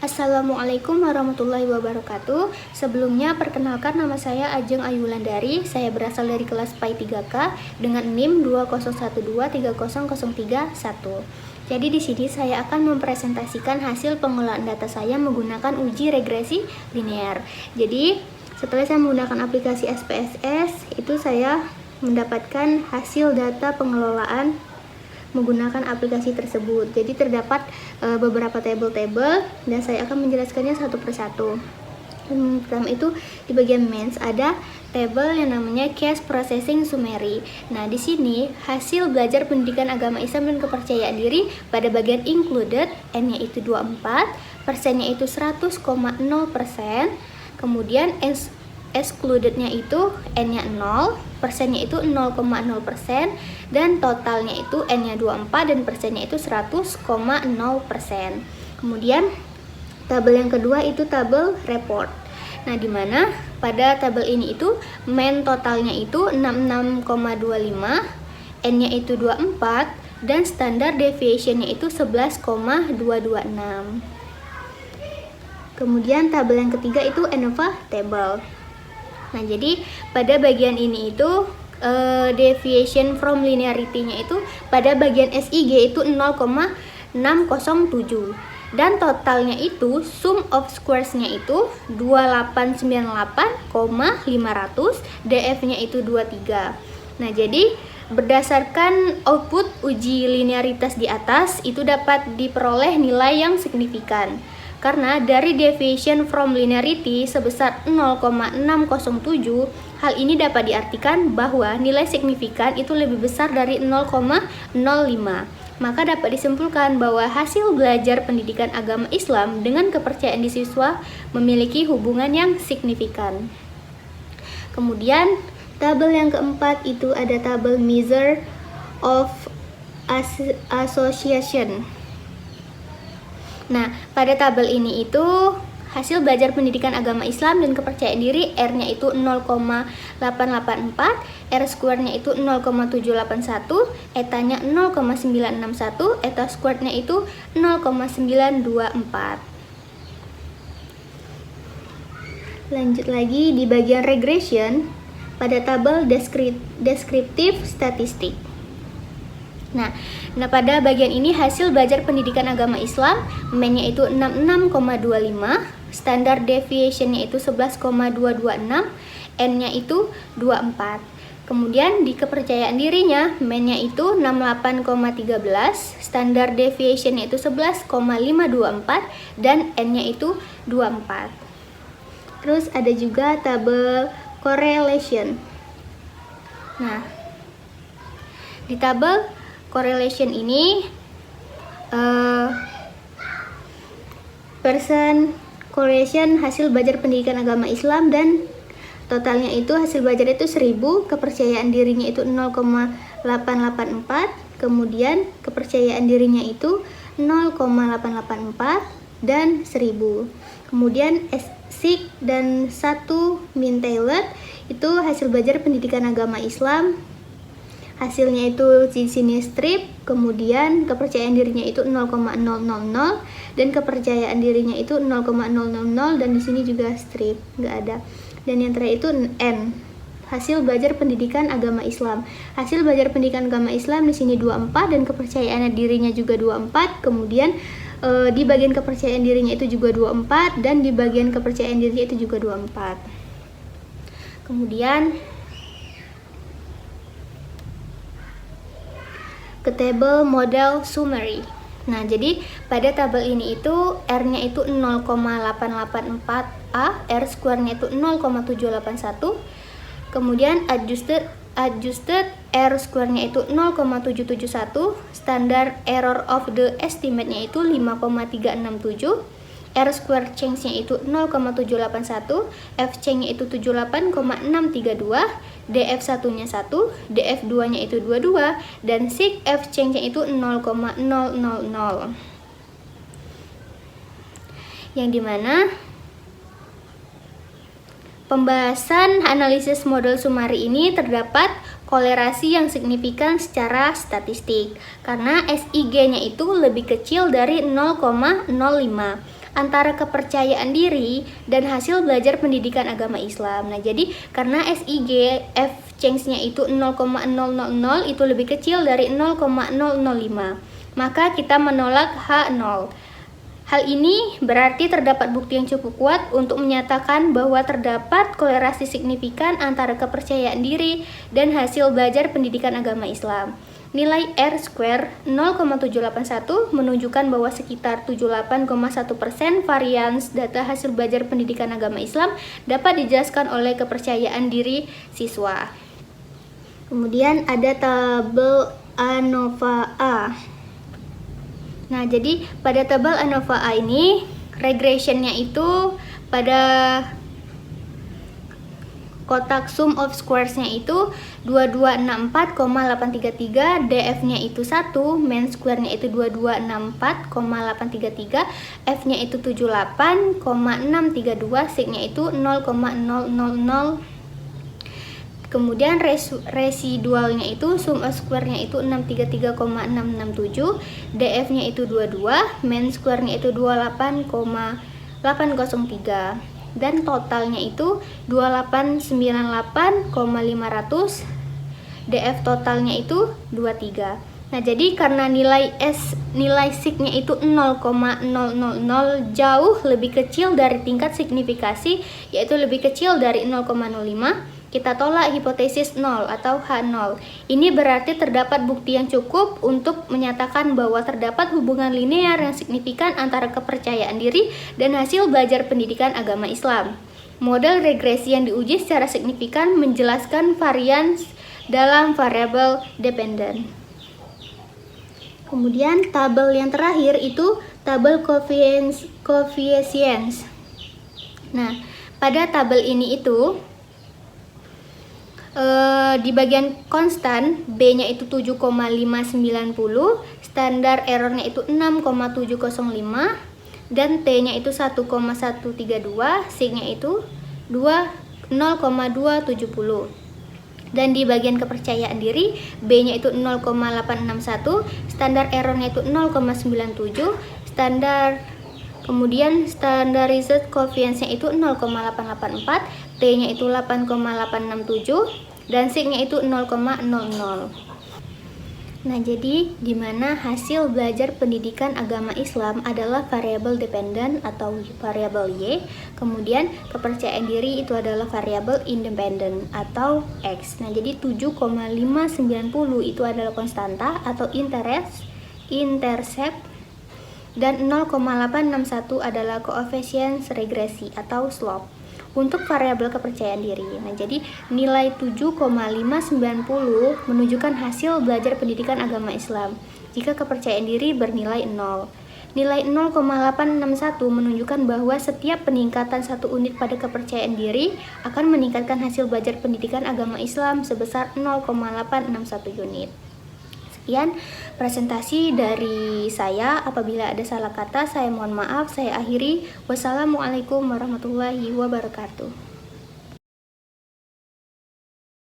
Assalamualaikum warahmatullahi wabarakatuh. Sebelumnya perkenalkan, nama saya Ajeng Ayulandari. Saya berasal dari kelas PAI 3K dengan NIM 201230031. Jadi di sini saya akan mempresentasikan hasil pengelolaan data saya menggunakan uji regresi linear. Jadi setelah saya menggunakan aplikasi SPSS, itu saya mendapatkan hasil data pengelolaan menggunakan aplikasi tersebut. Jadi terdapat beberapa tabel-tabel dan saya akan menjelaskannya satu persatu. Pertama itu di bagian mains ada tabel yang namanya Case Processing Summary. Nah, di sini hasil belajar pendidikan agama Islam dan kepercayaan diri pada bagian included, N-nya itu 24, persennya itu 100,0%, kemudian excluded-nya itu N-nya 0, persennya itu 0,0%, dan totalnya itu N-nya 24 dan persennya itu 100,0%. Kemudian tabel yang kedua itu tabel report. Nah, di mana pada tabel ini itu main totalnya itu 66,25, N-nya itu 24, dan standar deviation-nya itu 11,226. Kemudian tabel yang ketiga itu ANOVA table. Nah, jadi pada bagian ini itu deviation from linearity-nya itu pada bagian SIG itu 0,607 dan totalnya itu sum of squares-nya itu 2898,500, DF-nya itu 23. Nah, jadi berdasarkan output uji linearitas di atas itu dapat diperoleh nilai yang signifikan. Karena dari deviation from linearity sebesar 0,607, hal ini dapat diartikan bahwa nilai signifikan itu lebih besar dari 0,05. Maka dapat disimpulkan bahwa hasil belajar pendidikan agama Islam dengan kepercayaan di siswa memiliki hubungan yang signifikan. Kemudian tabel yang keempat itu ada tabel measure of association. Nah, pada tabel ini itu hasil belajar pendidikan agama Islam dan kepercayaan diri, R-nya itu 0,884, R square-nya itu 0,781, eta-nya 0,961, eta square-nya itu 0,924. Lanjut lagi di bagian regression pada tabel deskriptif statistik. Nah, pada bagian ini hasil belajar pendidikan agama Islam, main-nya itu 66,25, standar deviation-nya itu 11,226, N-nya itu 24. Kemudian di kepercayaan dirinya, main-nya itu 68,13, standar deviation-nya itu 11,524, dan N-nya itu 24. Terus ada juga tabel correlation. Nah, di tabel correlation ini persen correlation hasil belajar pendidikan agama Islam dan totalnya itu hasil belajar itu 1000, kepercayaan dirinya itu 0,884, kemudian kepercayaan dirinya itu 0,884 dan 1000. Kemudian SIG dan 1 mean tailored itu hasil belajar pendidikan agama Islam. Hasilnya itu di sini strip, kemudian kepercayaan dirinya itu 0,000 dan kepercayaan dirinya itu 0,000 dan di sini juga strip, nggak ada. Dan yang terakhir itu N, hasil belajar pendidikan agama Islam. Hasil belajar pendidikan agama Islam di sini 24 dan kepercayaan dirinya juga 24. Kemudian di bagian kepercayaan dirinya itu juga 24 dan di bagian kepercayaan dirinya itu juga 24. Kemudian ke tabel model summary. Nah, jadi pada tabel ini itu R-nya itu 0,884A, R square-nya itu 0,781. Kemudian adjusted R square-nya itu 0,771, standar error of the estimate-nya itu 5,367. R square change-nya itu 0,781, F change-nya itu 78,632, DF 1-nya 1, DF 2-nya itu 22, dan SIG F change-nya itu 0,000. Yang dimana pembahasan analisis model summary ini terdapat kolerasi yang signifikan secara statistik karena SIG-nya itu lebih kecil dari 0,05. antara kepercayaan diri dan hasil belajar pendidikan agama Islam. Nah, jadi karena SIG F change-nya itu 0,000 itu lebih kecil dari 0,005, maka kita menolak H0. Hal ini berarti terdapat bukti yang cukup kuat untuk menyatakan bahwa terdapat kolerasi signifikan antara kepercayaan diri dan hasil belajar pendidikan agama Islam. Nilai R-square 0,781 menunjukkan bahwa sekitar 78,1% varians data hasil belajar pendidikan agama Islam dapat dijelaskan oleh kepercayaan diri siswa. Kemudian ada tabel ANOVA A. Nah, jadi pada tabel ANOVA A ini regressionnya itu pada kotak sum of squares-nya itu 2264,833, DF-nya itu 1, main square-nya itu 2264,833, F-nya itu 78,632, sig-nya itu 0,000. Kemudian residualnya itu sum of square-nya itu 633,667, DF-nya itu 22, main square-nya itu 28,803, dan totalnya itu 2898,500, DF totalnya itu 23. Nah, jadi karena nilai sig-nya itu 0,000 jauh lebih kecil dari tingkat signifikasi, yaitu lebih kecil dari 0,05, kita tolak hipotesis 0 atau H0. Ini berarti terdapat bukti yang cukup untuk menyatakan bahwa terdapat hubungan linear yang signifikan antara kepercayaan diri dan hasil belajar pendidikan agama Islam. Model regresi yang diuji secara signifikan menjelaskan varians dalam variabel dependent. Kemudian tabel yang terakhir itu tabel coefficients. Nah, pada tabel ini itu di bagian konstan B-nya itu 7,590, standar errornya itu 6,705, dan T-nya itu 1,132, sig-nya itu 0,270. Dan di bagian kepercayaan diri B-nya itu 0,861, standar errornya itu 0,97, kemudian standardized coefficient-nya itu 0,884, T-nya itu 8,867, dan sig-nya itu 0,00. Nah, jadi di mana hasil belajar pendidikan agama Islam adalah variabel dependent atau variabel Y, kemudian kepercayaan diri itu adalah variabel independent atau X. Nah, jadi 7,590 itu adalah konstanta atau intercept, dan 0,861 adalah koefisien regresi atau slope untuk variabel kepercayaan diri. Nah, jadi nilai 7,590 menunjukkan hasil belajar pendidikan agama Islam jika kepercayaan diri bernilai 0. Nilai 0,861 menunjukkan bahwa setiap peningkatan 1 unit pada kepercayaan diri akan meningkatkan hasil belajar pendidikan agama Islam sebesar 0,861 unit. Sekian presentasi dari saya. Apabila ada salah kata, saya mohon maaf. Saya akhiri. Wassalamualaikum warahmatullahi wabarakatuh.